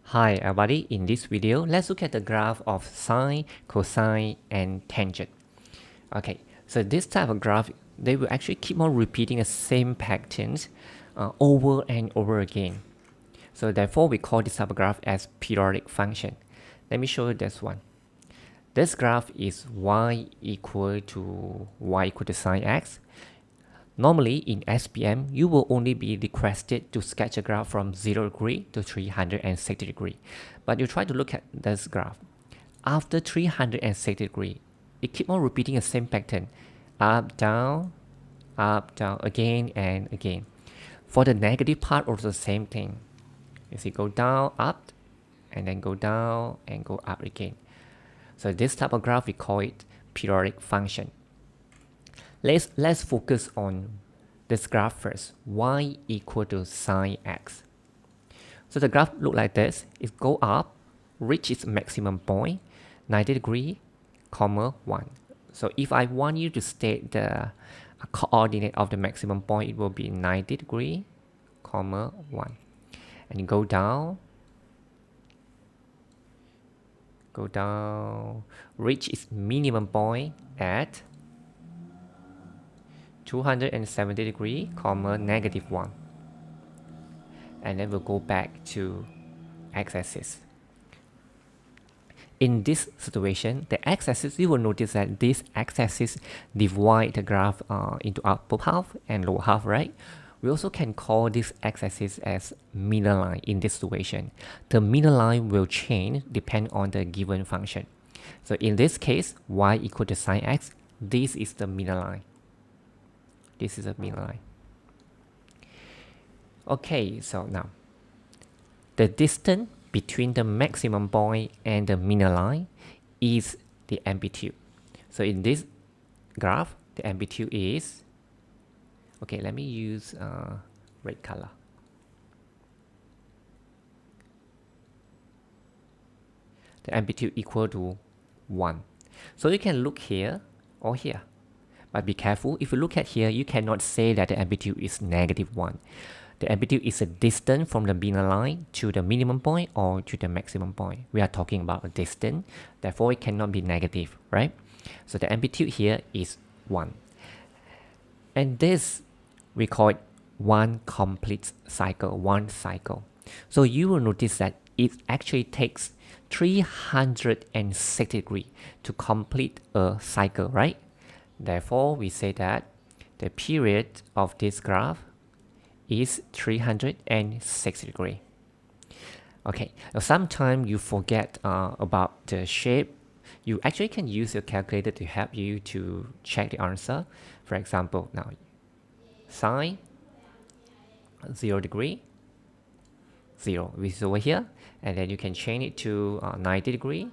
Hi everybody, in this video, let's look at the graph of sine, cosine, and tangent. Okay, so this type of graph, they will actually keep on repeating the same patterns over and over again. So therefore, we call this type of graph as periodic function. Let me show you this one. This graph is y equal to sine x. Normally in SPM, you will only be requested to sketch a graph from 0 degree to 360 degree. But you try to look at this graph. After 360 degree, it keep on repeating the same pattern. Up, down, again and again. For the negative part, also the same thing. You see, go down, up, and then go down and go up again. So this type of graph, we call it periodic function. Let's focus on this graph first. Y equal to sine x. So the graph look like this. It go up, reach its maximum point, 90 degree, comma 1. So if I want you to state the coordinate of the maximum point, it will be 90 degree, comma 1. And you go down, reach its minimum point at 270 degree, comma negative 1. And then we'll go back to x-axis. In this situation, the x-axis, you will notice that this x-axis divide the graph into upper half and lower half, right? We also can call this x-axis as middle line in this situation. The middle line will change depending on the given function. So in this case, y equal to sine x, this is the middle line. This is a middle line. Okay, so now the distance between the maximum point and the middle line is the amplitude. So in this graph, the amplitude is, okay, let me use red color. The amplitude equal to 1. So you can look here or here. But be careful, if you look at here, you cannot say that the amplitude is negative 1. The amplitude is a distance from the middle line to the minimum point or to the maximum point. We are talking about a distance, therefore it cannot be negative, right? So the amplitude here is 1. And this, we call it one complete cycle, one cycle. So you will notice that it actually takes 360 degrees to complete a cycle, right? Therefore, we say that the period of this graph is 360 degrees. Okay, now sometimes you forget about the shape. You actually can use your calculator to help you to check the answer. For example, now sine 0 degree, 0, which is over here, and then you can change it to 90 degree,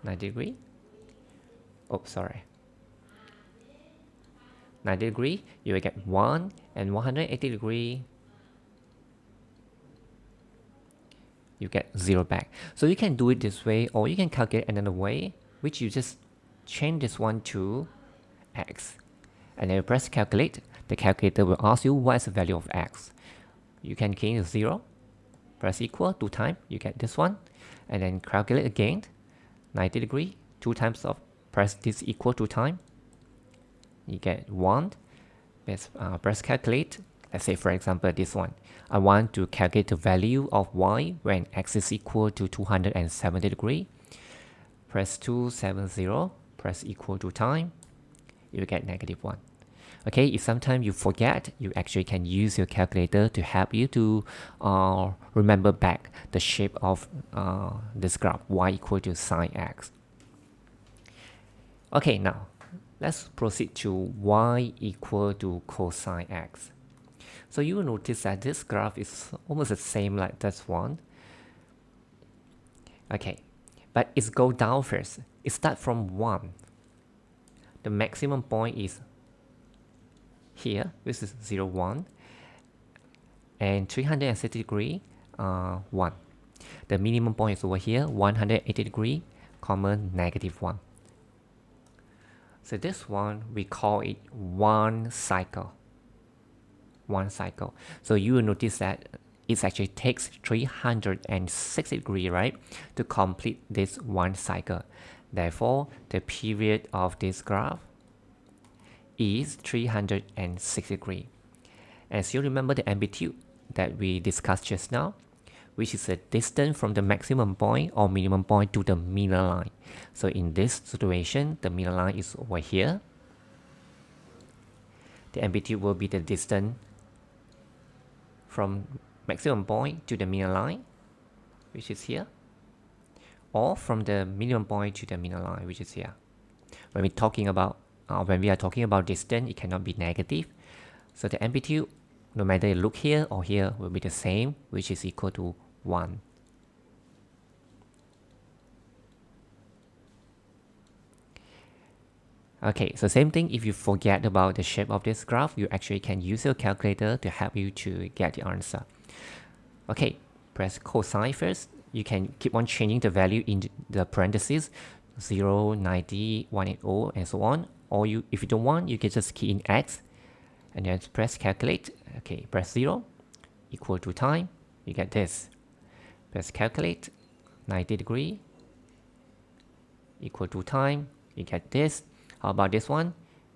90 degree. Oh, sorry. 90 degree, you will get 1, and 180 degree, you get 0 back. So you can do it this way, or you can calculate another way, which you just change this one to x. And then you press calculate, the calculator will ask you what is the value of x. You can key in 0, press equal 2 times, you get this one, and then calculate again, 90 degree, 2 times of, press this equal 2 times, you get 1. Let's press calculate. Let's say, for example, this one. I want to calculate the value of y when x is equal to 270 degree. Press 270, press equal to time. You get negative 1. Okay, if sometimes you forget, you actually can use your calculator to help you to remember back the shape of this graph, y equal to sine x. Okay, now let's proceed to y equal to cosine x. So you will notice that this graph is almost the same like this one. Okay, but it's go down first. It starts from 1. The maximum point is here, which is 0, 1. And 360 degree, 1. The minimum point is over here, 180 degree, comma negative 1. So this one, we call it one cycle. One cycle. So you will notice that it actually takes 360 degrees, right, to complete this one cycle. Therefore, the period of this graph is 360 degrees. And still remember the amplitude that we discussed just now, which is the distance from the maximum point or minimum point to the middle line. So in this situation, the middle line is over here. The amplitude will be the distance from maximum point to the middle line, which is here, or from the minimum point to the middle line, which is here. When we are talking about distance, it cannot be negative. So the amplitude, no matter you look here or here, will be the same, which is equal to 1. Okay, so same thing, if you forget about the shape of this graph, you actually can use your calculator to help you to get the answer. Okay, press cosine first. You can keep on changing the value in the parentheses, 0, 90, 180, and so on. Or if you don't want, you can just key in x and then press calculate. Okay, press 0 equal to time, you get this. Press calculate, 90 degree equal to time, you get this. How about this one?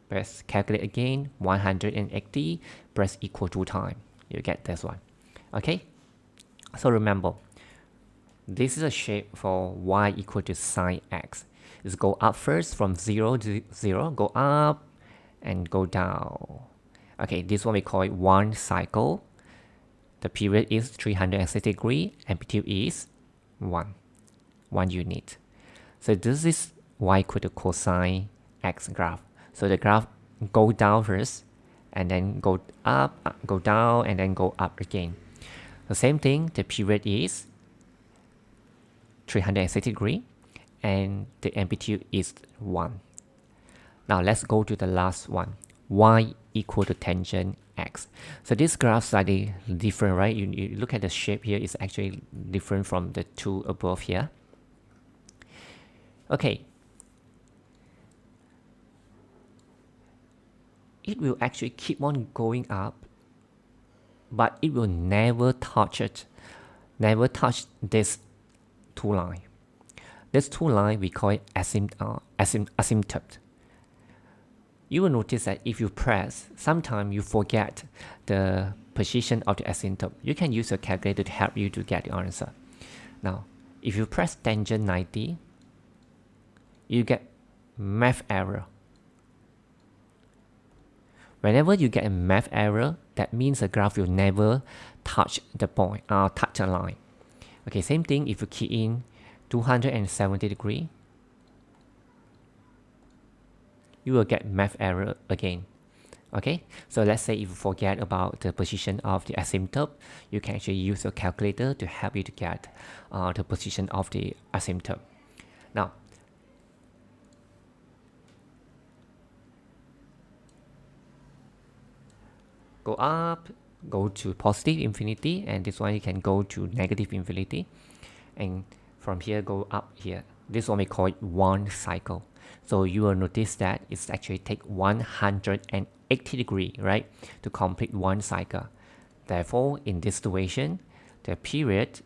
Press calculate again, 180, press equal to time, you get this one. Okay, so remember, this is a shape for y equal to sine x. It's go up first from 0 to 0, go up and go down. Okay, this one we call it one cycle. The period is 360 degrees, amplitude is 1 unit. So this is y equal to cosine x graph. So the graph go down first, and then go up, go down, and then go up again. The same thing, the period is 360 degrees, and the amplitude is 1. Now let's go to the last one, y equal to tangent x. So this graph is slightly different, right? You look at the shape here, it's actually different from the two above here. Okay, it will actually keep on going up, but it will never touch this two line. This two line we call it asymptote. You will notice that if you press, sometimes you forget the position of the asymptote. You can use a calculator to help you to get the answer. Now, if you press tangent 90, you get math error. Whenever you get a math error, that means the graph will never touch the point, touch a line. Okay, same thing if you key in 270 degrees, you will get math error again. Okay, so let's say if you forget about the position of the asymptote, you can actually use your calculator to help you to get the position of the asymptote. Now, go up, go to positive infinity, and this one you can go to negative infinity, and from here go up here. This one we call it one cycle. So you will notice that it's actually take 180 degrees, right, to complete one cycle. Therefore, in this situation, the period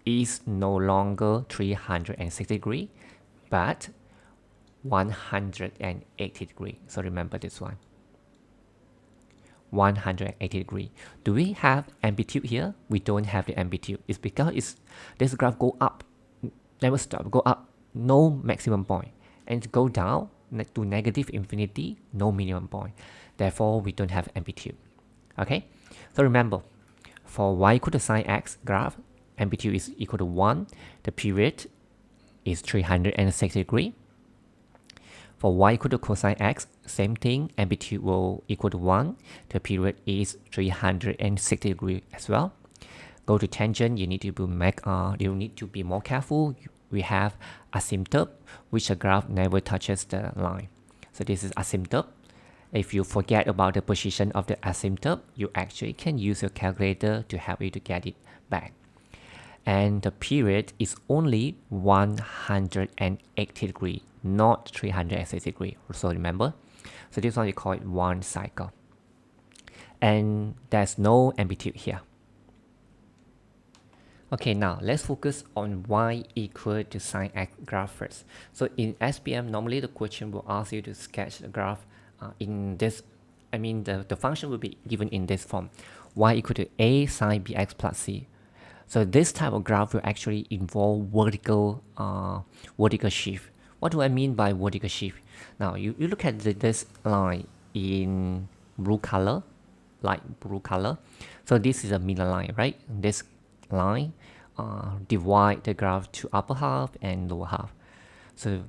is no longer 360 degrees, but 180 degrees. So remember this one. 180 degrees. Do we have amplitude here? We don't have the amplitude. It's because this graph go up, never stop, go up, no maximum point, and go down to negative infinity, no minimum point. Therefore, we don't have amplitude. Okay, so remember, for y equal to sine x graph, amplitude is equal to 1. The period is 360 degrees. For y equal to cosine x, same thing, amplitude will equal to 1. The period is 360 degrees as well. Go to tangent, you need to be more careful. We have asymptote, which the graph never touches the line. So this is asymptote. If you forget about the position of the asymptote, you actually can use your calculator to help you to get it back. And the period is only 180 degrees, not 360 degrees. So remember, so this one we call it one cycle. And there's no amplitude here. Okay, now let's focus on y equal to sine x graph first. So in SPM, normally the question will ask you to sketch the graph in this, the function will be given in this form, y equal to a sine bx plus c. So this type of graph will actually involve vertical shift. What do I mean by vertical shift? Now you look at this line in blue color, light blue color. So this is a middle line, right? This line divide the graph to upper half and lower half. So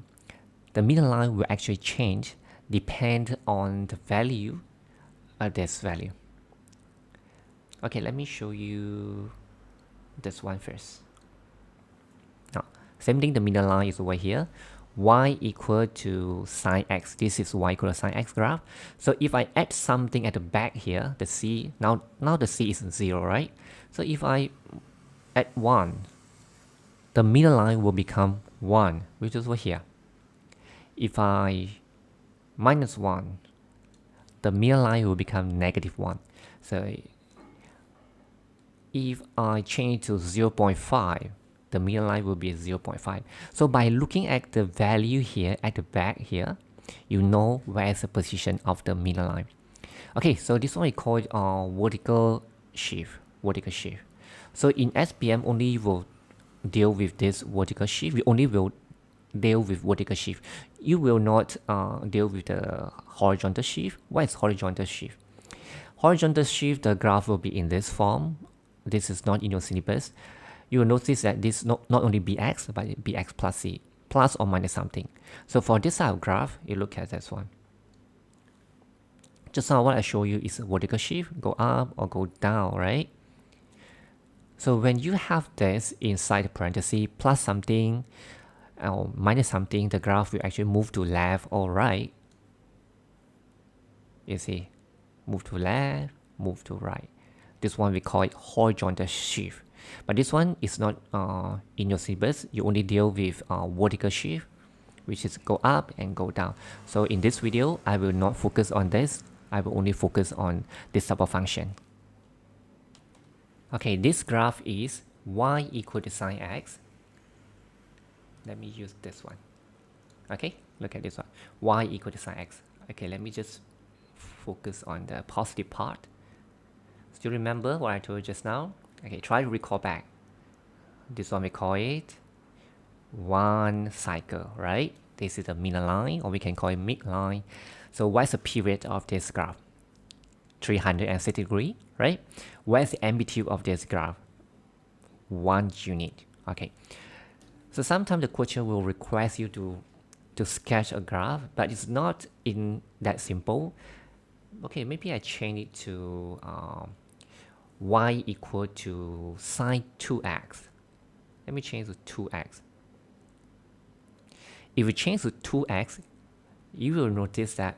the middle line will actually change depend on the value of this value. Okay, let me show you this one first. Now, same thing, the middle line is over here. Y equal to sine x. This is y equal to sine x graph. So if I add something at the back here, the c, now the c is 0, right? So if I add 1, the middle line will become 1, which is over here. If I minus 1, the middle line will become negative 1. So if I change to 0.5, the middle line will be 0.5. So by looking at the value here at the back here, you know where is the position of the middle line. Okay, so this one we call it vertical shift. So in SPM, only will deal with this vertical shift. We only will deal with vertical shift. You will not deal with the horizontal shift. What is horizontal shift? Horizontal shift, the graph will be in this form. This is not in your syllabus. You will notice that this not only bx, but bx plus c, plus or minus something. So for this type of graph, you look at this one. Just now what I show you is a vertical shift, go up or go down, right? So when you have this inside the parenthesis, plus something or minus something, the graph will actually move to left or right. You see, move to left, move to right. This one we call it horizontal shift. But this one is not in your syllabus. You only deal with vertical shift, which is go up and go down. So in this video, I will not focus on this. I will only focus on this type of function. Okay, this graph is y equal to sine x. Let me use this one. Okay, look at this one. Y equal to sine x. Okay, let me just focus on the positive part. Still remember what I told you just now? Okay, try to recall back. This one we call it one cycle, right? This is the middle line, or we can call it midline. So what's the period of this graph? 360 degrees, right? Where's the amplitude of this graph? 1 unit. Okay. So sometimes the question will request you to sketch a graph, but it's not in that simple. Okay, maybe I change it to y equal to sine 2x. Let me change to 2x. If we change to 2x, you will notice that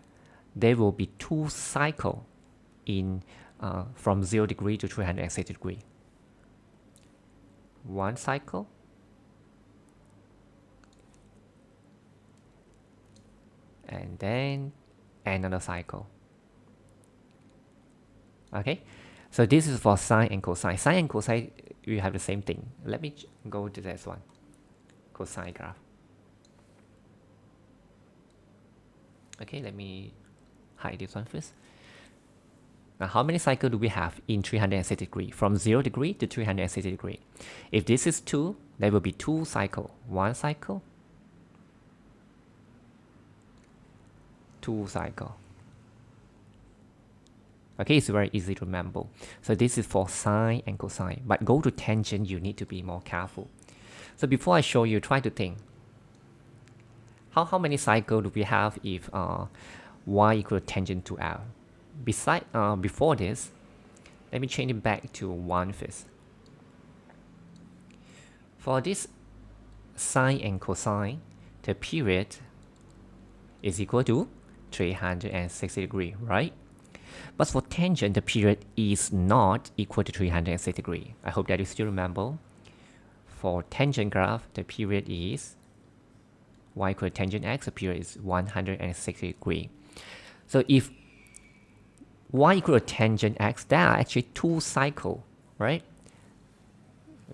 there will be 2 cycles in from 0 degree to 360 degree. One cycle and then another cycle. Okay, so this is for sine and cosine. Sine and cosine, you have the same thing. Let me go to this one, cosine graph. Okay, let me hide this one first. Now, how many cycles do we have in 360 degree? From 0 degree to 360 degree. If this is 2, there will be 2 cycles. 1 cycle, 2 cycle. Okay, it's very easy to remember. So this is for sine and cosine. But go to tangent, you need to be more careful. So before I show you, try to think. How many cycles do we have if y equal to tangent to L? Before this, let me change it back to 1 first. For this sine and cosine, the period is equal to 360 degrees, right? But for tangent, the period is not equal to 360 degrees. I hope that you still remember. For tangent graph, the period is y equal to tangent x, the period is 160 degrees. So if y equal to tangent x, there are actually 2 cycles, right?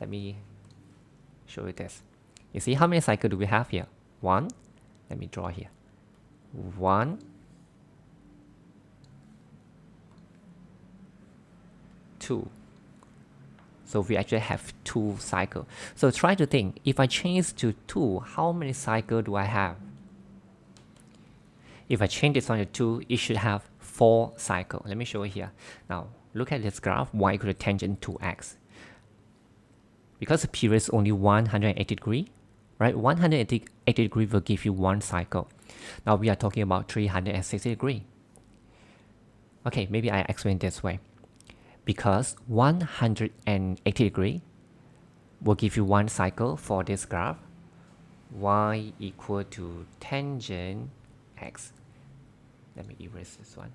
Let me show you this. You see how many cycles do we have here? 1. Let me draw here. 1, 2. So we actually have 2 cycles. So try to think, if I change to 2, how many cycles do I have? If I change this one to 2, it should have 4 cycles. Let me show you here. Now, look at this graph, y equal to tangent 2x. Because the period is only 180 degrees, right? 180 degrees will give you 1 cycle. Now we are talking about 360 degrees. Okay, maybe I explain this way. Because 180 degrees will give you 1 cycle for this graph, y equal to tangent x. Let me erase this one.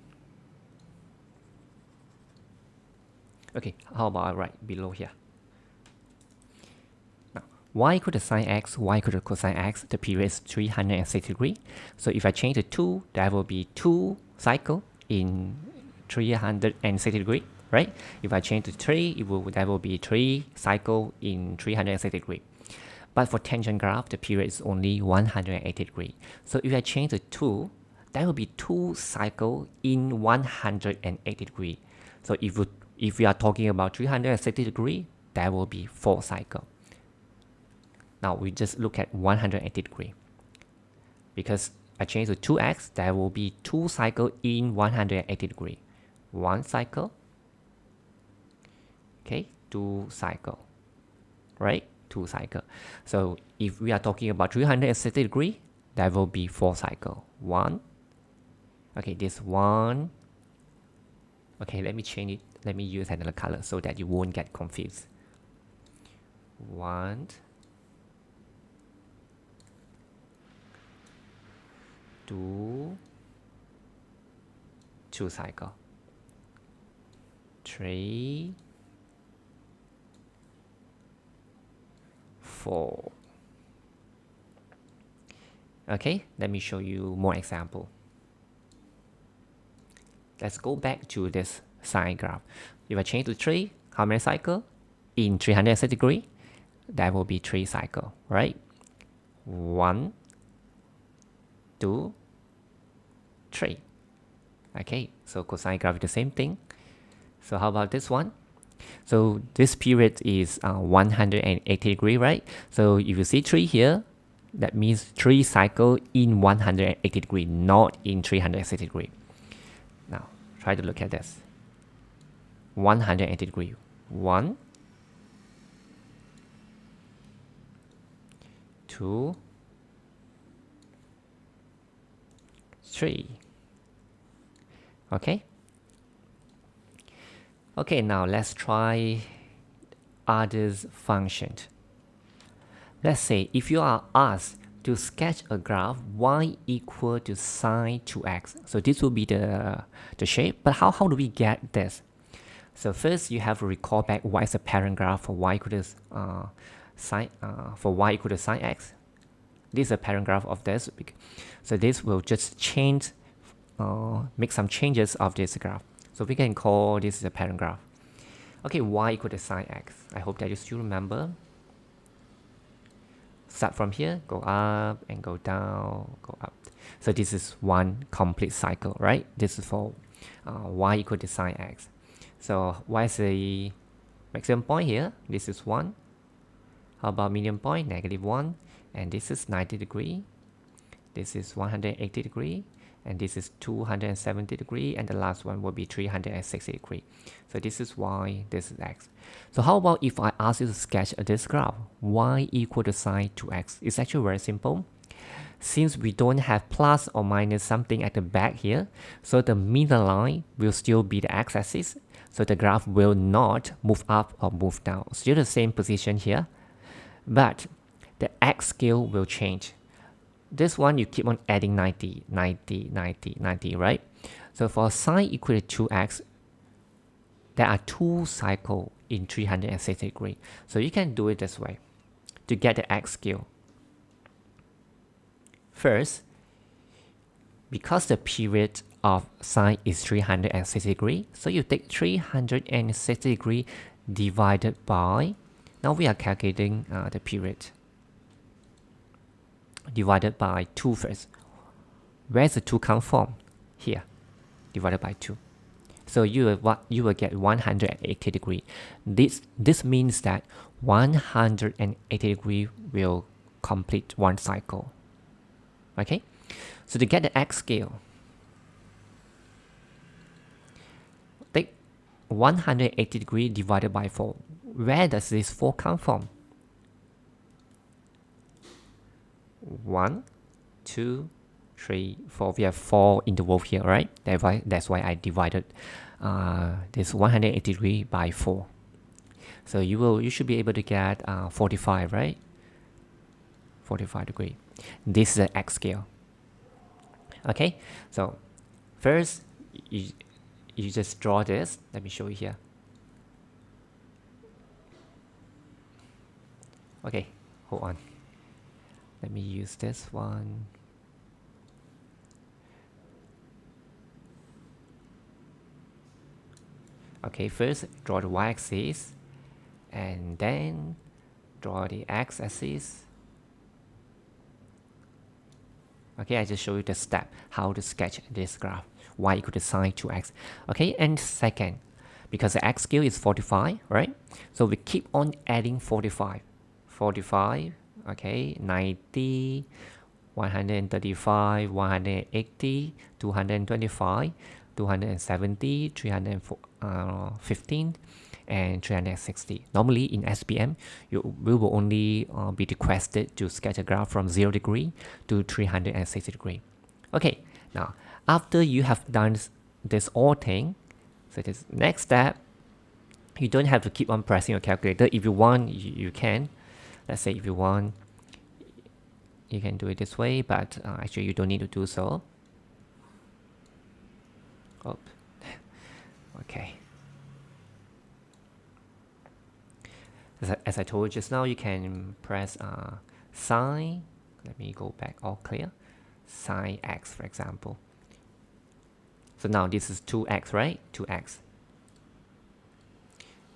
Okay, how about right below here? Now, y equal to sine x, y equal to cosine x, the period is 360 degrees. So if I change to 2, that will be 2 cycle in 360 degrees, right? If I change to 3, that will be 3 cycle in 360 degrees. But for tangent graph, the period is only 180 degrees. So if I change to 2, that will be 2 cycle in 180 degrees. So if we are talking about 360 degrees, that will be 4 cycle. Now we just look at 180 degrees. Because I change to 2x, that will be 2 cycle in 180 degrees. 1 cycle. Okay, 2 cycle. Right? 2 cycle. So if we are talking about 360 degrees, that will be 4 cycle. 1. Okay, this 1. Okay, let me change it. Let me use another color so that you won't get confused. 1, 2, 2 cycle. 3, 4. Okay, let me show you more example. Let's go back to this sine graph. If I change to 3, how many cycle? In 360 degrees, that will be 3 cycle, right? 1, 2, 3. Okay, so cosine graph is the same thing. So how about this one? So this period is 180 degrees, right? So if you see 3 here, that means 3 cycle in 180 degrees, not in 360 degrees. Now, try to look at this. 180 degrees. 1, 2, 3. Okay? Okay, now let's try others functions. Let's say if you are asked to sketch a graph y equal to sine 2x. So this will be the shape, but how do we get this? So first you have to recall back what is the parent graph for y equal to sine x. This is a parent graph of this. So this will just change, make some changes of this graph. So we can call this the parent graph. Okay, y equal to sine x. I hope that you still remember. Start from here, go up and go down, go up. So this is one complete cycle, right? This is for y equal to sine x. So y is the maximum point here. This is 1. How about median point? -1. And this is 90 degrees. This is 180 degrees. And this is 270 degrees, and the last one will be 360 degrees. So this is y, this is x. So how about if I ask you to sketch this graph, y equal to sine 2x? It's actually very simple. Since we don't have plus or minus something at the back here, so the middle line will still be the x-axis. So the graph will not move up or move down. Still the same position here, but the x scale will change. This one, you keep on adding 90, 90, 90, 90, right? So for sine equal to 2x, there are 2 cycles in 360 degrees. So you can do it this way to get the x scale. First, because the period of sine is 360 degrees, so you take 360 degrees divided by Now we are calculating the period divided by 2 first. Where's the 2 come from? Here, divided by 2. So you will get 180 degree. This means that 180 degree will complete one cycle. Okay, so to get the x scale, take 180 degree divided by 4. Where does this 4 come from? 1, 2, 3, 4. We have 4 intervals here, right? That's why I divided this 180 degree by 4. So you should be able to get 45, right? 45 degree. This is the x scale. Okay, so first you just draw this. Let me show you here. Okay, hold on. Let me use this one. Okay, first draw the y-axis and then draw the x-axis. Okay, I just show you the step how to sketch this graph. Y equal to sine 2x. Okay, and second, because the x scale is 45, right? So we keep on adding 45. 45, okay, 90, 135, 180, 225, 270, 315, and 360. Normally in SPM, we will only be requested to sketch a graph from 0 degree to 360 degree. Okay, now after you have done this all thing, so this next step, you don't have to keep on pressing your calculator. If you want, you can. Let's say if you want, you can do it this way, but actually you don't need to do so. Oh, okay. As I told you just now, you can press sine. Let me go back all clear. Sine x, for example. So now this is 2x, right? 2x.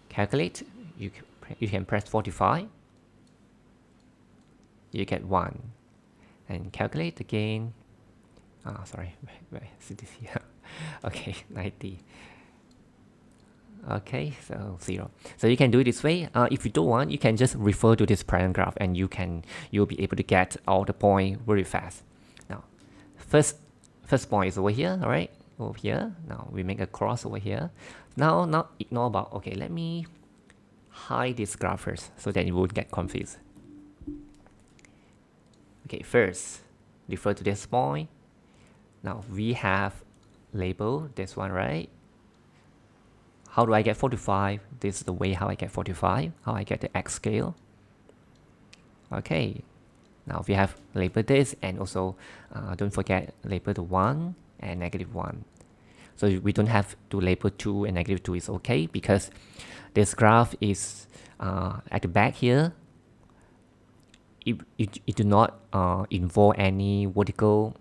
Calculate. You can press 45. You get 1. And calculate again. Sorry, where is this here? Okay, 90. Okay, so 0. So you can do it this way. If you don't want, you can just refer to this parent graph and you'll be able to get all the points very fast. Now, first point is over here, all right? Over here. Now we make a cross over here. Now ignore about, okay, let me hide this graph first so that you won't get confused. Okay, first, refer to this point. Now we have labeled this one, right? How do I get 45? This is the way how I get 45, how I get the x scale. Okay, now we have labeled this, and also don't forget label the 1 and -1. So we don't have to label 2 and -2 is okay, because this graph is at the back here. It do not involve any vertical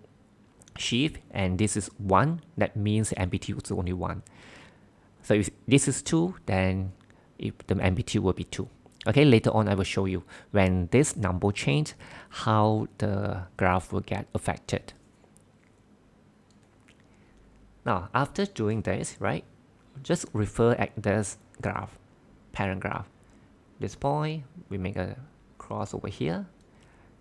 shift, and this is 1. That means the amplitude is only 1. So if this is 2, then the amplitude will be 2. Okay, later on I will show you when this number change, how the graph will get affected. Now, after doing this, right, just refer at this graph, parent graph. This point, we make a cross over here.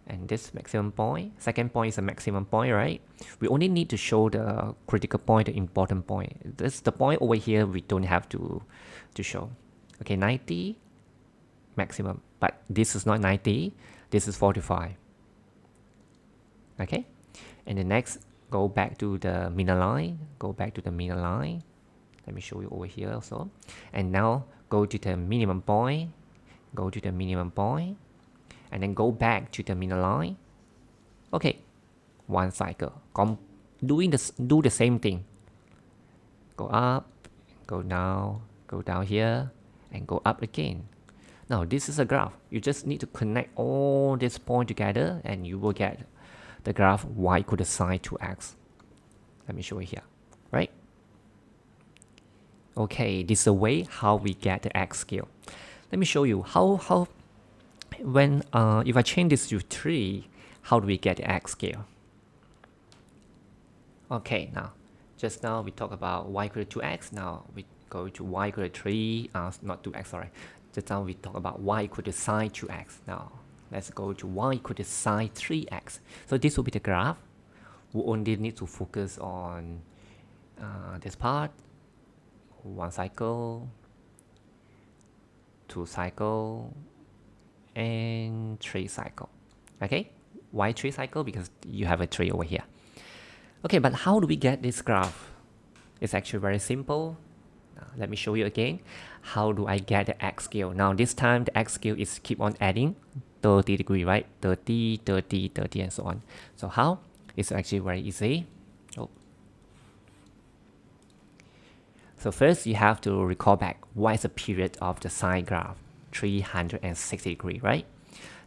And this maximum point, second point is a maximum point, right? We only need to show the critical point, the important point. This the point over here we don't have to show. Okay, 90 maximum, but this is not 90, this is 45. Okay, and the next, go back to the middle line, Let me show you over here also. And now go to the minimum point, and then go back to the middle line. Okay, one cycle. Do the same thing. Go up, go down here, and go up again. Now this is a graph. You just need to connect all these points together, and you will get the graph y equal to sine 2x. Let me show you here, right? Okay, this is the way how we get the x scale. Let me show you how when if I change this to 3, how do we get the x scale? Okay, now just now we talk about y equal to 2x. Now we go to y equal to 3, not 2x, sorry. Just now we talk about y equal to sine 2x. Now let's go to y equal to sine 3x. So this will be the graph. We only need to focus on this part. 1 cycle, 2 cycle, and 3 cycle. Okay, why 3 cycle? Because you have a 3 over here. Okay, but how do we get this graph? It's actually very simple. Now, let me show you again. How do I get the x scale? Now this time the x scale is keep on adding 30 degree, right? 30, 30, 30, and so on. So how? It's actually very easy. Oh. So first you have to recall back what is the period of the sine graph? 360 degree, right?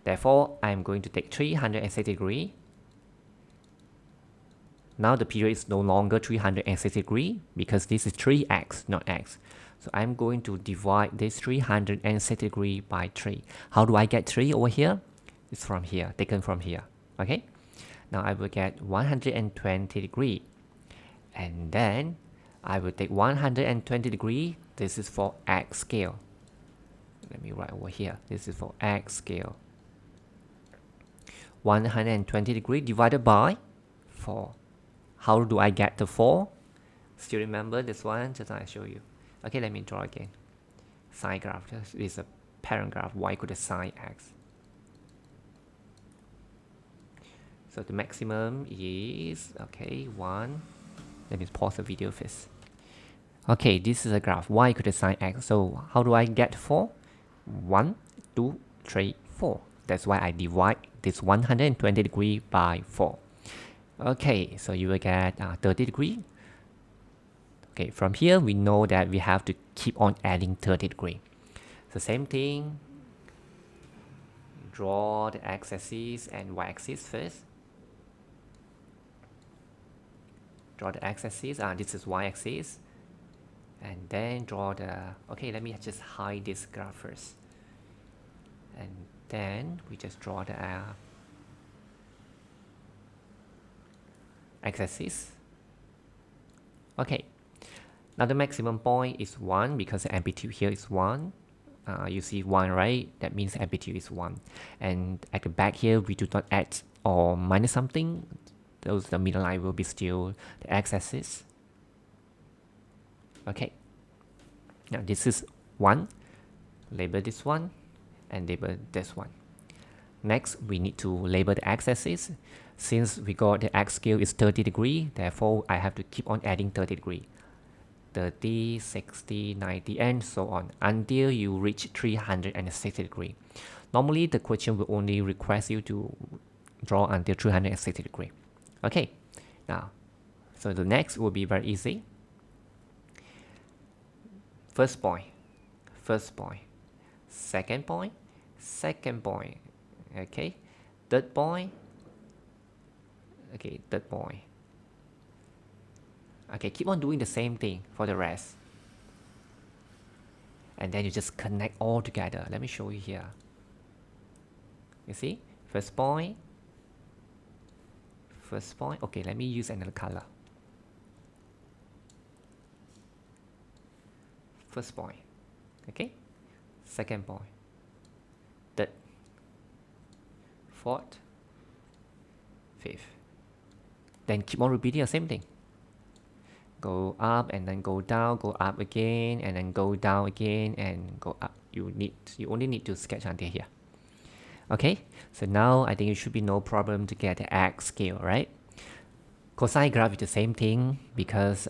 Therefore, I'm going to take 360 degree. Now the period is no longer 360 degree because this is 3x, not x. So I'm going to divide this 360 degree by 3. How do I get 3 over here? It's from here, taken from here. Okay? Now I will get 120 degree. And then I will take 120 degree. This is for x scale. Let me write over here. This is for x scale. 120 degree divided by 4. How do I get the 4? Still remember this one? Just I show you. Okay, let me draw again. Sine graph. This is a parent graph. Y equal to sine x. So the maximum is, okay, 1. Let me pause the video first. Okay, this is a graph. Y equal to sine x. So how do I get 4? 1, 2, 3, 4. That's why I divide this 120 degree by 4. Okay, so you will get 30 degree. Okay, from here we know that we have to keep on adding 30 degree. So same thing, draw the x-axis and y-axis first. Draw the x-axis, this is y-axis. And then draw the, okay, let me just hide this graph first. And then we just draw the x-axis. Okay, now the maximum point is 1 because the amplitude here is 1. You see 1, right? That means the amplitude is 1. And at the back here, we do not add or minus something. The middle line will be still the x-axis. Okay, now this is 1. Label this one and label this one. Next, we need to label the x-axis. Since we got the x scale is 30 degree, therefore I have to keep on adding 30 degree. 30, 60, 90, and so on until you reach 360 degree. Normally, the question will only request you to draw until 360 degree. Okay, now, so the next will be very easy. First point, second point, okay, third point, okay, third point. Okay, keep on doing the same thing for the rest. And then you just connect all together. Let me show you here. You see, first point. Okay, let me use another color. First point, okay, second point, third, fourth, fifth. Then keep on repeating the same thing. Go up and then go down, go up again, and then go down again and go up. You only need to sketch until here. Okay, so now I think it should be no problem to get the x scale, right? Cosine graph is the same thing because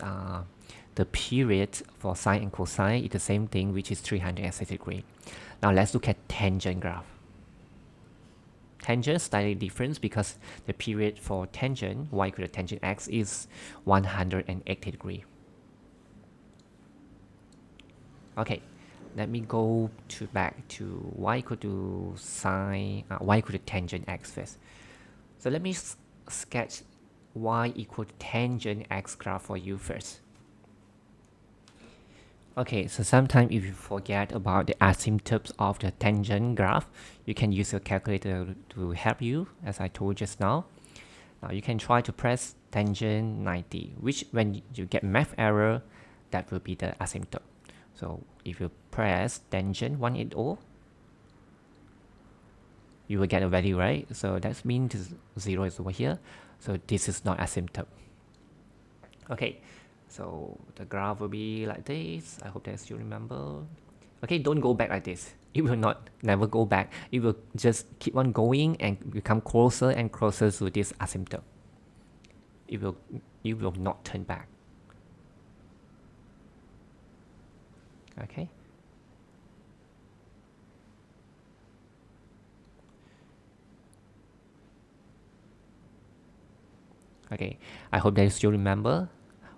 the period for sine and cosine is the same thing, which is 360 degree. Now let's look at tangent graph. Tangent slightly different because the period for tangent, y equal to tangent x, is 180 degree. Okay, let me go back to y equal to sine, y equal to tangent x first. So let me sketch y equal to tangent x graph for you first. Okay, so sometimes if you forget about the asymptotes of the tangent graph, you can use your calculator to help you, as I told just now. Now you can try to press tangent 90, which when you get math error, that will be the asymptote. So if you press tangent 180, you will get a value, right? So that means 0 is over here. So this is not asymptote. Okay, so the graph will be like this. I hope that you remember. Okay, don't go back like this. It will not never go back. It will just keep on going and become closer and closer to this asymptote. It will not turn back. Okay. Okay, I hope that you still remember.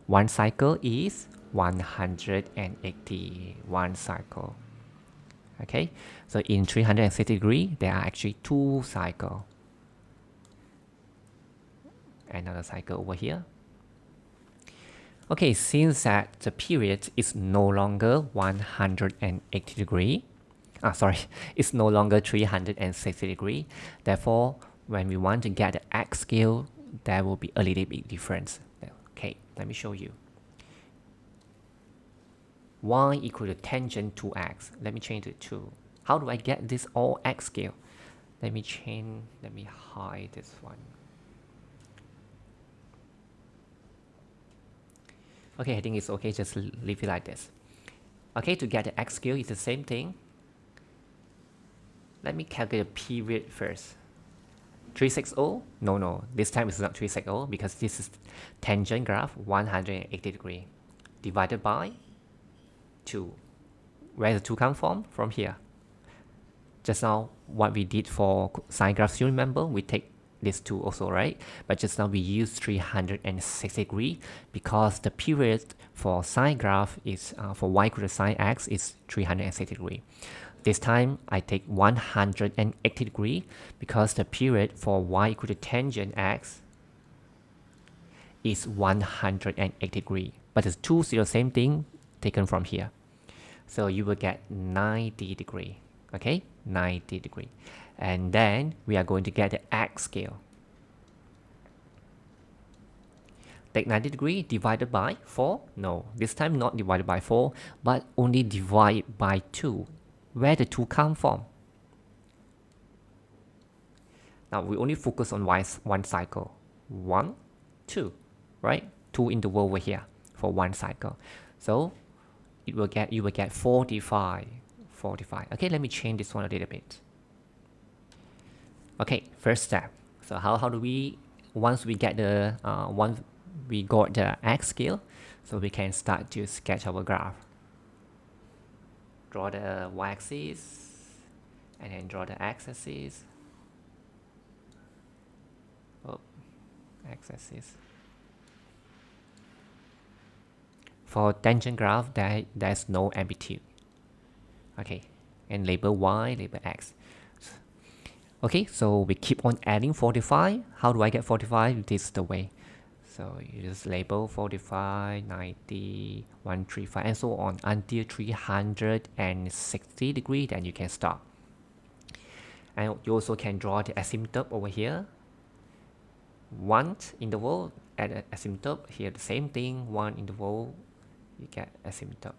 One cycle is 180. One cycle. Okay, so in 360 degree, there are actually two cycles. Another cycle over here. Okay, since that the period is no longer 180 degree, it's no longer 360 degree. Therefore, when we want to get the x scale, there will be a little bit difference. Okay, let me show you. Y equal to tangent 2x. Let me change it to 2. How do I get this all x scale? Let me hide this one. Okay, I think it's okay, just leave it like this. Okay, to get the x scale, it's the same thing. Let me calculate the period first. 360? No, this time it's not 360 because this is tangent graph 180 degree divided by 2. Where the 2 come from? From here. Just now, what we did for sine graphs, you remember? We take this 2 also, right? But just now we use 360 degree because the period for sine graph is, for y equal to sine x is 360 degree. This time I take 180 degree because the period for y equal to tangent x is 180 degree. But the 2 is the same thing taken from here. So you will get 90 degree. Okay, 90 degree. And then we are going to get the x scale. Take 90 degree divided by 4. No, this time not divided by 4, but only divide by 2. Where the 2 come from? Now we only focus on one cycle. 1, 2, right? 2 interval over here for one cycle. So you will get 45. Okay, let me change this one a little bit. Okay, first step. So how do we, once we get the we got the x scale, so we can start to sketch our graph. Draw the y-axis and then draw the x-axis. Oh, x-axis. For tangent graph, there's no amplitude. Okay, and label y, label x. Okay, so we keep on adding 45. How do I get 45? This is the way. So you just label 45, 90, 135, and so on until 360 degree, then you can stop. And you also can draw the asymptote over here. One interval at an asymptote, here the same thing, one interval, you get asymptote.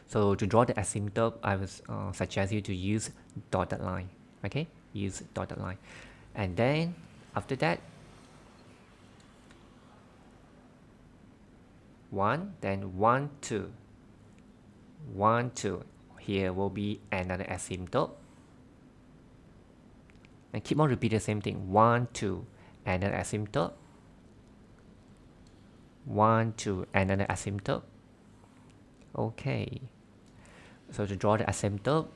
So to draw the asymptote, I would suggest you to use dotted line. Okay, use dotted line. And then after that, 1, then 1, 2. 1, 2. Here will be another asymptote. And keep on repeating the same thing. 1, 2, another asymptote. 1, 2, another asymptote. Okay. So to draw the asymptote,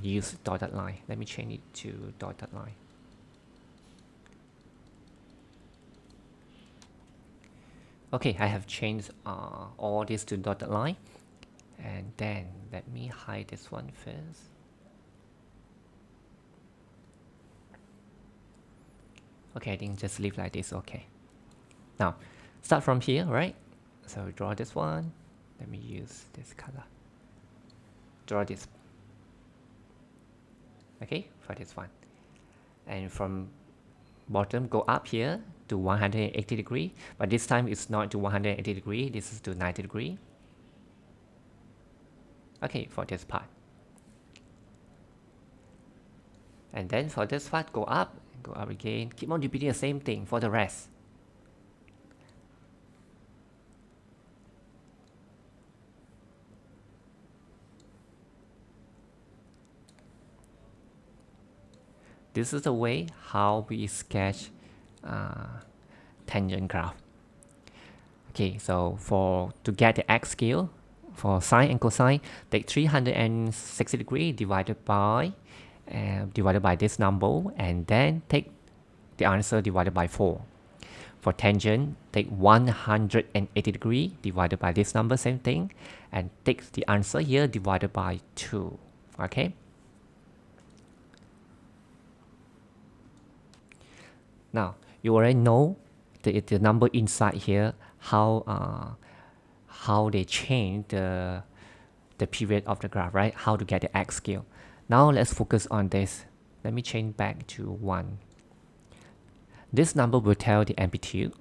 use dotted line. Let me change it to dotted line. Okay, I have changed all this to dotted line. And then let me hide this one first. Okay, I think just leave like this. Okay. Now, start from here, right? So draw this one. Let me use this color. Draw this. Okay, for this one. And from bottom, go up here to 180 degree, but this time it's not to 180 degree, this is to 90 degree. Okay, for this part. And then for this part, go up again, keep on repeating the same thing for the rest. This is the way how we sketch tangent graph. Okay, so to get the x scale for sine and cosine, take 360 degree divided by this number, and then take the answer divided by 4. For tangent, take 180 degree divided by this number, same thing, and take the answer here divided by 2. Okay. Now you already know the number inside here, how they change the period of the graph, right? How to get the x scale. Now let's focus on this. Let me change back to 1. This number will tell the amplitude.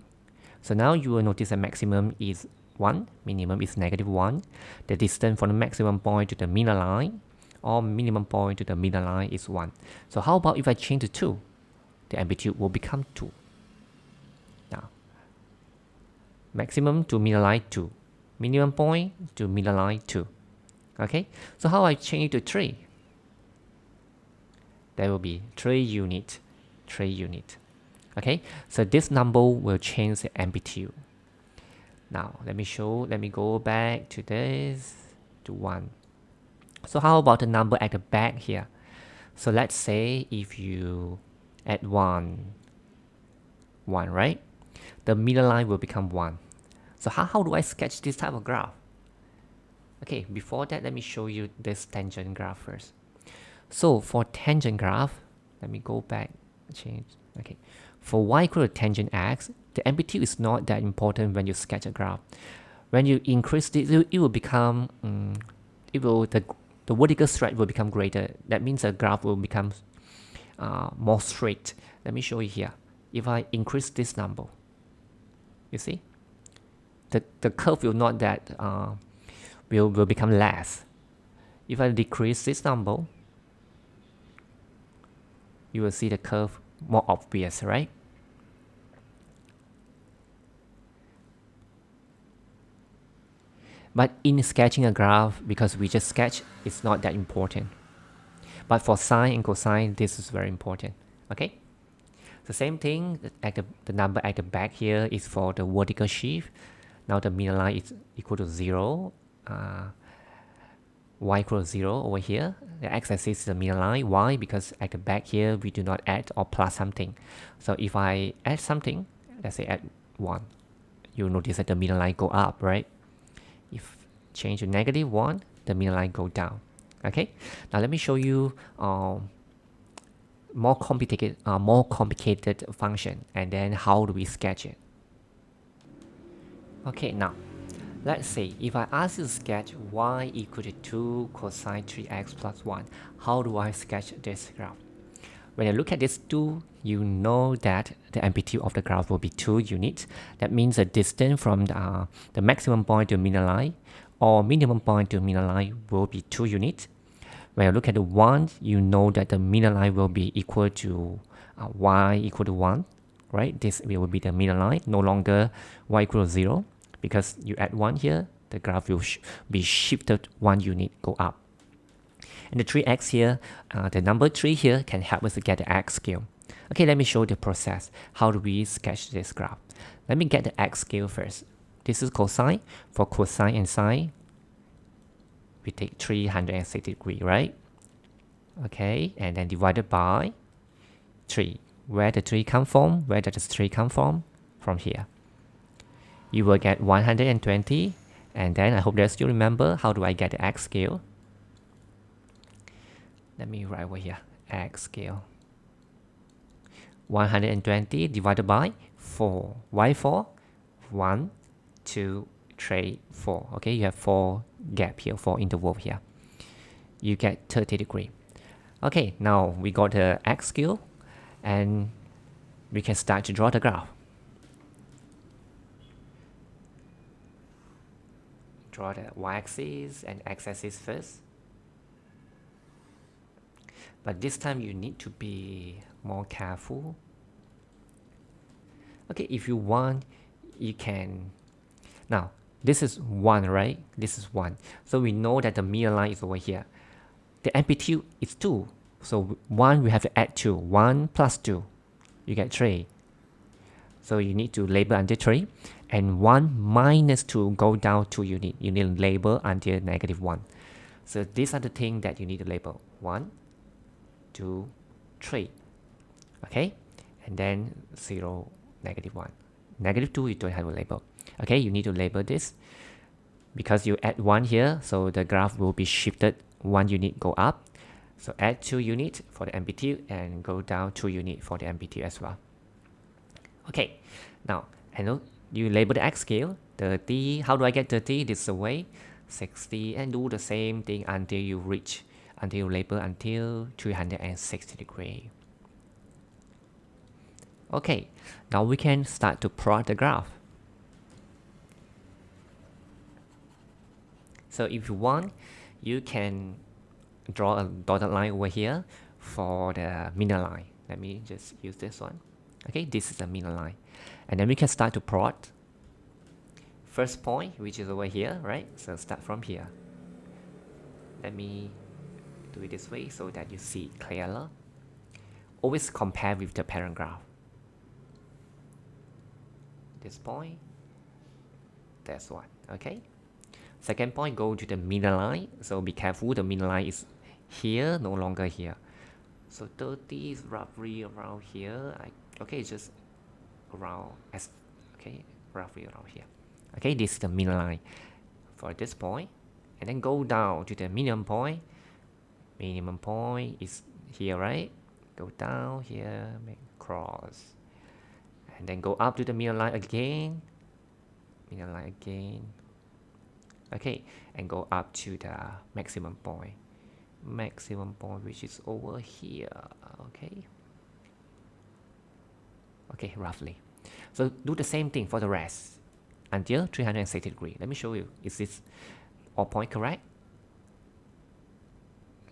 So now you will notice the maximum is 1, minimum is -1. The distance from the maximum point to the middle line, or minimum point to the middle line, is 1. So how about if I change to 2? The amplitude will become 2. Now, maximum to middle line 2, minimum point to middle line 2. Okay, so how I change it to 3? There will be 3 unit. Okay, so this number will change the amplitude. Now let me go back to this, to 1. So how about the number at the back here? So let's say if you add 1, right? The middle line will become 1. So how do I sketch this type of graph? Okay, before that, let me show you this tangent graph first. So for tangent graph, let me go back, change. Okay, for y equal to tangent x, the amplitude is not that important when you sketch a graph. When you increase this, it will become, the vertical stretch will become greater. That means the graph will become more straight. Let me show you here. If I increase this number, you see, the curve will not that will become less. If I decrease this number, you will see the curve more obvious, right? But in sketching a graph, because we just sketch, it's not that important. But for sine and cosine, this is very important. Okay. The same thing, the number at the back here is for the vertical sheaf. Now the middle line is equal to 0. Y equals 0 over here. The x-axis is the middle line. Why? Because at the back here, we do not add or plus something. So if I add something, let's say add 1, you'll notice that the middle line go up, right? If change to -1, the middle line go down. Okay. Now let me show you more complicated function, and then how do we sketch it. Okay, now let's say if I ask you to sketch y equal to 2 cosine 3x plus 1, how do I sketch this graph? When you look at this 2, you know that the amplitude of the graph will be 2 units. That means the distance from the maximum point to middle line or minimum point to middle line will be 2 units. When you look at the 1, you know that the middle line will be equal to y equal to 1, right? This will be the middle line, no longer y equal to 0, because you add 1 here, the graph will be shifted 1 unit, go up. And the 3x here, the number 3 here can help us to get the x scale. Okay, let me show the process. How do we sketch this graph? Let me get the x scale first. This is cosine. For cosine and sine, we take 360 degree, right? Okay, and then divided by 3. Where the 3 come from? Where does the 3 come from? From here. You will get 120, and then I hope that you still remember how do I get the x scale. Let me write over here, x scale. 120 divided by 4. Why 4? 1, 2, tray 4. Okay, you have 4 gap here, 4 interval here. You get 30 degree. Okay, now we got the X scale and we can start to draw the graph. Draw the y-axis and x-axis first. But this time you need to be more careful. Okay, if you want, you can. Now, this is 1, right? This is 1. So we know that the mirror line is over here. The amplitude is 2. So 1, we have to add 2. 1 plus 2. You get 3. So you need to label until 3. And 1 minus 2 go down 2 units. You need to label until -1. So these are the things that you need to label. 1, 2, 3. Okay? And then 0, -1. -2 you don't have to label. Okay, you need to label this. Because you add 1 here, so the graph will be shifted 1 unit go up. So add 2 units for the amplitude and go down 2 units for the amplitude as well. Okay, now I know you label the X scale 30. How do I get 30? This is the way 60 and do the same thing until you reach, until you label until 360 degree. Okay, now we can start to plot the graph. So if you want, you can draw a dotted line over here for the middle line. Let me just use this one. Okay, this is the middle line. And then we can start to plot. First point, which is over here, right? So start from here. Let me do it this way so that you see it clearer. Always compare with the parent graph. This point, that's one, okay? Second point, go to the middle line. So be careful, the middle line is here, no longer here. So 30 is roughly around here. Okay, it's just around okay, roughly around here. Okay, this is the middle line for this point. And then go down to the minimum point. Minimum point is here, right? Go down here, make cross. And then go up to the middle line again. Middle line again. Okay, and go up to the maximum point. Maximum point, which is over here. Okay. Okay, roughly. So do the same thing for the rest until 360 degrees. Let me show you. Is this all point correct?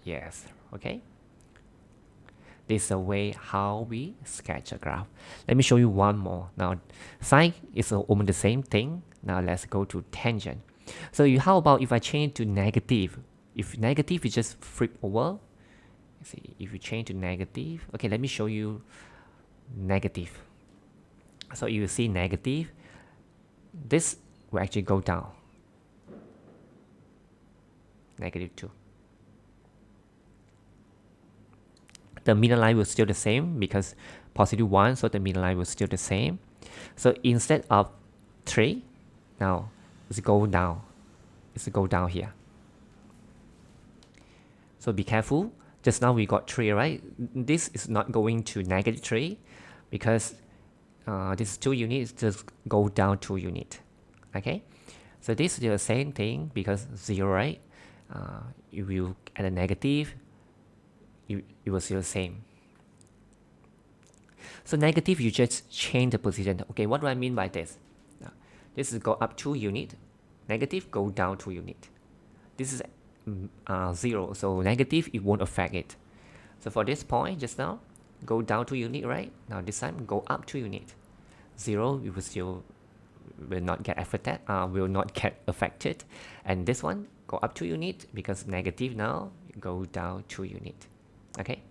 Yes. Okay. This is the way how we sketch a graph. Let me show you one more. Now, sine is almost the same thing. Now let's go to tangent. So how about if I change to negative? If negative, you just flip over. See, if you change to negative, okay, let me show you negative. So you see negative, this will actually go down. -2. The middle line will still the same because +1, so the middle line will still the same. So instead of 3, now it's go down. It's go down here. So be careful. Just now we got 3, right? This is not going to -3 because this 2 units just go down 2 units. Okay? So this is the same thing because 0, right? If you add a negative, it will still the same. So negative, you just change the position. Okay, what do I mean by this? This is go up 2 units. Negative, go down 2 units. This is 0, so negative, it won't affect it. So for this point, just now, go down 2 units, right? Now this time, go up 2 units. 0, it will still will not get affected. And this one, go up 2 units because negative now, go down 2 units. Okay?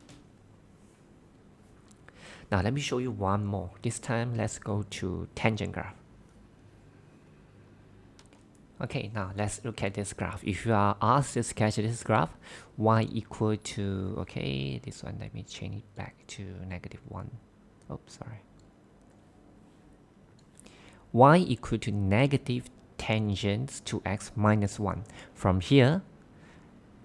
Now let me show you one more. This time, let's go to tangent graph. Okay, now let's look at this graph. If you are asked to sketch this graph, y equal to, okay, this one, let me change it back to -1. Oops, sorry. Y equal to negative tangent to x minus 1. From here,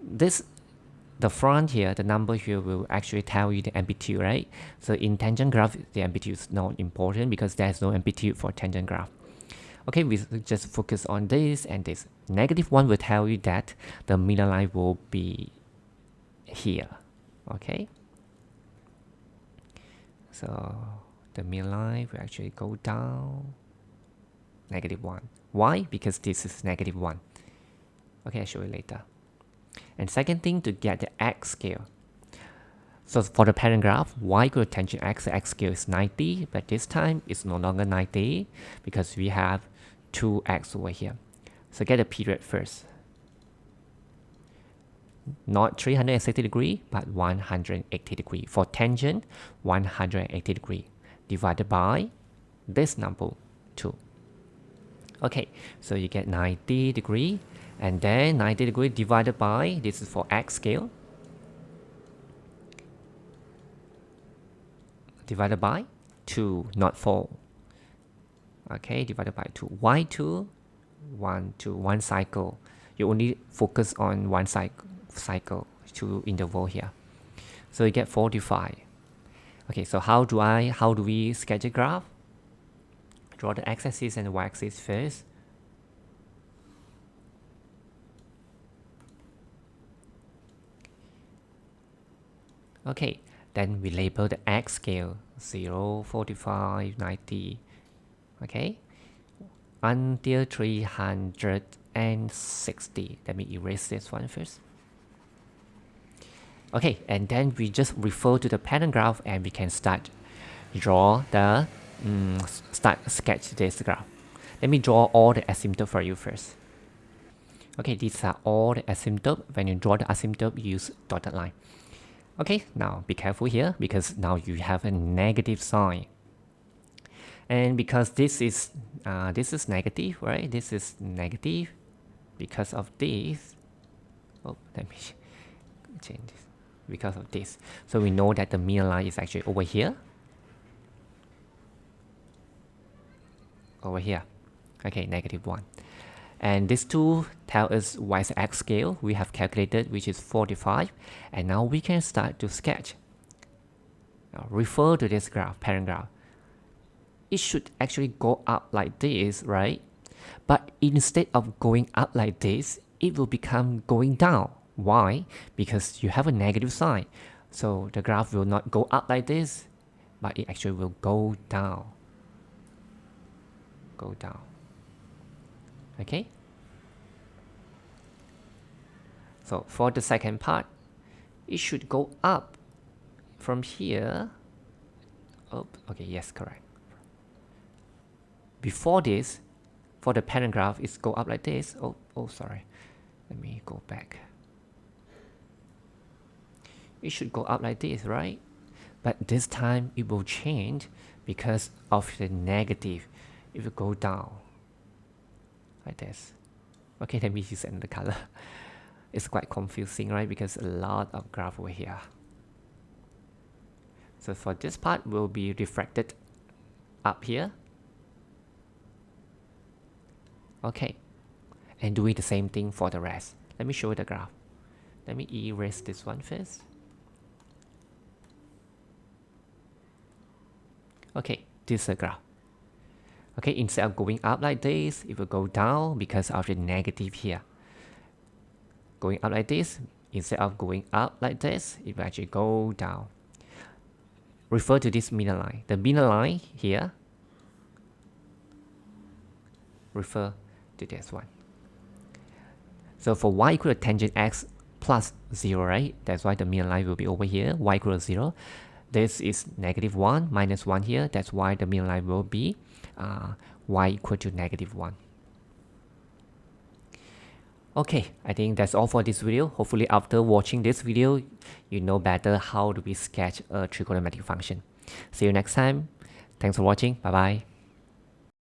the front here, the number here will actually tell you the amplitude, right? So in tangent graph, the amplitude is not important because there's no amplitude for tangent graph. Okay, we just focus on this and this. -1 will tell you that the middle line will be here. Okay, so the middle line will actually go down -1. Why? Because this is -1. Okay, I'll show you later. And second thing, to get the x scale. So for the parent graph, y equal to tangent x, the x scale is 90, but this time it's no longer 90 because we have 2x over here. So get the period first. Not 360 degree, but 180 degree. For tangent, 180 degree divided by this number 2. Okay, so you get 90 degree, and then 90 degree divided by, this is for x scale, divided by 2, not 4. Okay, divided by 2. Why 2? 1 cycle. You only focus on one cycle, 2 interval here. So you get 45. Okay, so how do we sketch a graph? Draw the x-axis and the y-axis first. Okay, then we label the x scale 0, 45, 90. Okay, until 360. Let me erase this one first. Okay, and then we just refer to the pattern graph and we can start sketch this graph. Let me draw all the asymptote for you first. Okay, these are all the asymptote. When you draw the asymptote, use dotted line. Okay, now be careful here because now you have a negative sign. And because this is negative, right? This is negative. Because of this, oh, let me change this. Because of this, so we know that the middle line is actually over here. Over here. Okay, -1. And these two tell us y is the x scale we have calculated, which is 45. And now we can start to sketch. Now refer to this graph, parent graph. It should actually go up like this, right? But instead of going up like this, it will become going down. Why? Because you have a negative sign. So the graph will not go up like this, but it actually will go down. Go down. Okay? So for the second part, it should go up from here. Oh, okay, yes, correct. Before this, for the parent graph, it's go up like this. Oh, sorry. Let me go back. It should go up like this, right? But this time it will change because of the negative. It will go down like this. Okay, let me use another color. It's quite confusing, right? Because a lot of graph over here. So for this part will be refracted up here. Okay, and doing the same thing for the rest. Let me show you the graph. Let me erase this one first. Okay, this is a graph. Okay, instead of going up like this, it will go down because of the negative here. Going up like this, instead of going up like this, it will actually go down. Refer to this middle line. The middle line here, refer to this one. So for y equal to tangent x plus 0, right? That's why the middle line will be over here, y equal to 0. This is -1, -1 here. That's why the middle line will be y equal to -1. Okay, I think that's all for this video. Hopefully after watching this video, you know better how do we sketch a trigonometric function. See you next time. Thanks for watching. Bye bye.